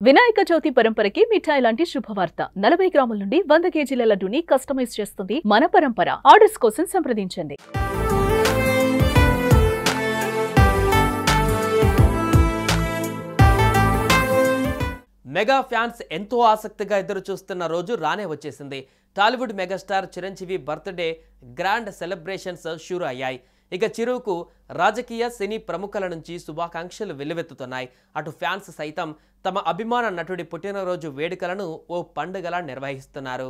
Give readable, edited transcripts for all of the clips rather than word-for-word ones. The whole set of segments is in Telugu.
వినాయక చవితి పరంపరకి మిఠాయి లాంటి శుభవార్త 40 గ్రాముల నుండి 100 కేజీల లడ్డూని కస్టమైజ్ చేస్తుంది మన పరంపర. ఆర్డర్స్ కోసం సంప్రదించండి. మెగా ఫ్యాన్స్ ఎంతో ఆసక్తిగా ఎదురు చూస్తున్న రోజు రానే వచ్చేసింది. Tollywood megastar Chiranjeevi birthday grand celebrations షురూ అయ్యాయి. ఇక చిరుకు రాజకీయ సినీ ప్రముఖుల నుంచి శుభాకాంక్షలు వెల్లువెత్తుతున్నాయి. అటు ఫ్యాన్స్ సైతం తమ అభిమాన నటుడి పుట్టినరోజు వేడుకలను ఓ పండుగలా నిర్వహిస్తున్నారు.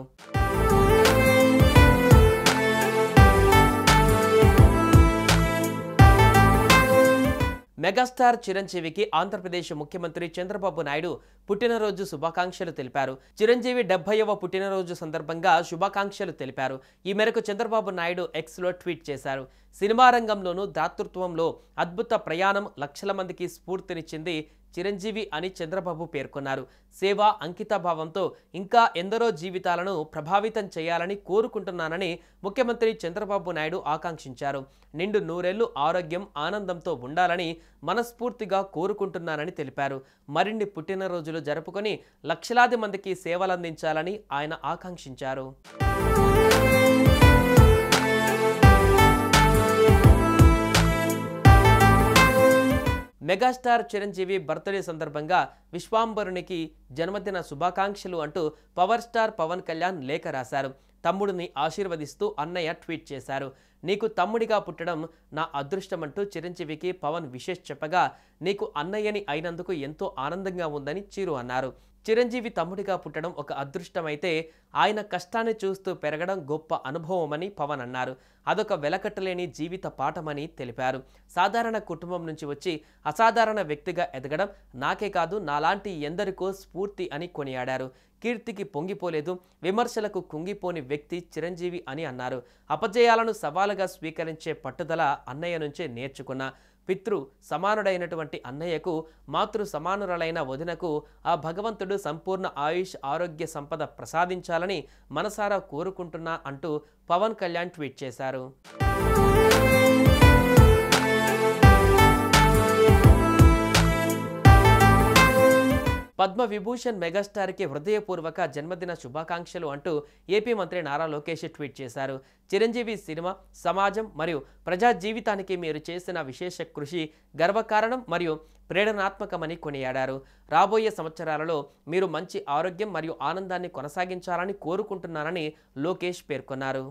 మెగాస్టార్ చిరంజీవికి ఆంధ్రప్రదేశ్ ముఖ్యమంత్రి చంద్రబాబు నాయుడు పుట్టినరోజు శుభాకాంక్షలు తెలిపారు. చిరంజీవి 70వ పుట్టినరోజు సందర్భంగా శుభాకాంక్షలు తెలిపారు. ఈ మేరకు చంద్రబాబు నాయుడు ఎక్స్లో ట్వీట్ చేశారు. సినిమా రంగంలోనూ దాతృత్వంలో అద్భుత ప్రయాణం లక్షల మందికి స్ఫూర్తినిచ్చింది చిరంజీవి అని చంద్రబాబు పేర్కొన్నారు. సేవ, అంకితభావంతో ఇంకా ఎందరో జీవితాలను ప్రభావితం చేయాలని కోరుకుంటున్నానని ముఖ్యమంత్రి చంద్రబాబు నాయుడు ఆకాంక్షించారు. నిండు నూరేళ్లు ఆరోగ్యం, ఆనందంతో ఉండాలని మనస్ఫూర్తిగా కోరుకుంటున్నానని తెలిపారు. మరిన్ని పుట్టినరోజులు జరుపుకొని లక్షలాది మందికి సేవలందించాలని ఆయన ఆకాంక్షించారు. మెగాస్టార్ చిరంజీవి బర్త్డే సందర్భంగా విశ్వాంబరునికి జన్మదిన శుభాకాంక్షలు అంటూ పవర్ స్టార్ పవన్ కళ్యాణ్ లేఖ రాశారు. తమ్ముడిని ఆశీర్వదిస్తూ అన్నయ్య ట్వీట్ చేశారు. నీకు తమ్ముడిగా పుట్టడం నా అదృష్టమంటూ చిరంజీవికి పవన్ విషెస్ చెప్పగా, నీకు అన్నయ్యని అయినందుకు ఎంతో ఆనందంగా ఉందని చిరు అన్నారు. చిరంజీవి తమ్ముడిగా పుట్టడం ఒక అదృష్టమైతే ఆయన కష్టాన్ని చూస్తూ పెరగడం గొప్ప అనుభవమని పవన్ అన్నారు. అదొక వెలకట్టలేని జీవిత పాఠమని తెలిపారు. సాధారణ కుటుంబం నుంచి వచ్చి అసాధారణ వ్యక్తిగా ఎదగడం నాకే కాదు నాలాంటి ఎందరికో స్ఫూర్తి అని కొనియాడారు. కీర్తికి పొంగిపోలేదు, విమర్శలకు కుంగిపోని వ్యక్తి చిరంజీవి అని అన్నారు. అపజయాలను సవాలుగా స్వీకరించే పట్టుదల అన్నయ్య నుంచే నేర్చుకున్నా. పితృ సమానుడైనటువంటి అన్నయ్యకు మాతృ సమానురాలైన వదినకు ఆ భగవంతుడు సంపూర్ణ ఆయుష్, ఆరోగ్య సంపద ప్రసాదించాలని మనసారా కోరుకుంటున్నా అంటూ పవన్ కళ్యాణ్ ట్వీట్ చేశారు. పద్మ విభూషణ్ మెగాస్టార్కి హృదయపూర్వక జన్మదిన శుభాకాంక్షలు అంటూ ఏపీ మంత్రి నారా లోకేష్ ట్వీట్ చేశారు. చిరంజీవి సినిమా, సమాజం మరియు ప్రజా జీవితానికి మీరు చేసిన విశేష కృషి గర్వకారణం మరియు ప్రేరణాత్మకమని కొనియాడారు. రాబోయే సంవత్సరాలలో మీరు మంచి ఆరోగ్యం మరియు ఆనందాన్ని కొనసాగించాలని కోరుకుంటున్నానని లోకేష్ పేర్కొన్నారు.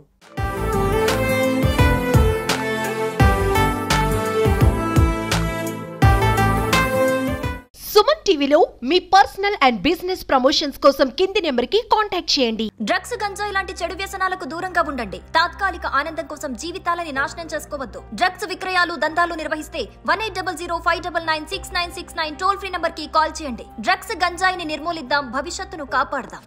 సుమన్ టీవీలో మీ పర్సనల్ అండ్ బిజినెస్ ప్రమోషన్స్ కోసం కింది నెంబర్కి కాంటాక్ట్ చేయండి. డ్రగ్స్, గంజాయి లాంటి చెడు వ్యసనాలకు దూరంగా ఉండండి. తాత్కాలిక ఆనందం కోసం జీవితాలని నాశనం చేసుకోవద్దు. డ్రగ్స్ విక్రయాలు, దందాలు నిర్వహిస్తే 180059969969 టోల్ ఫ్రీ నంబర్ కి కాల్ చేయండి. డ్రగ్స్, గంజాయిని నిర్మూలిద్దాం, భవిష్యత్తును కాపాడదాం.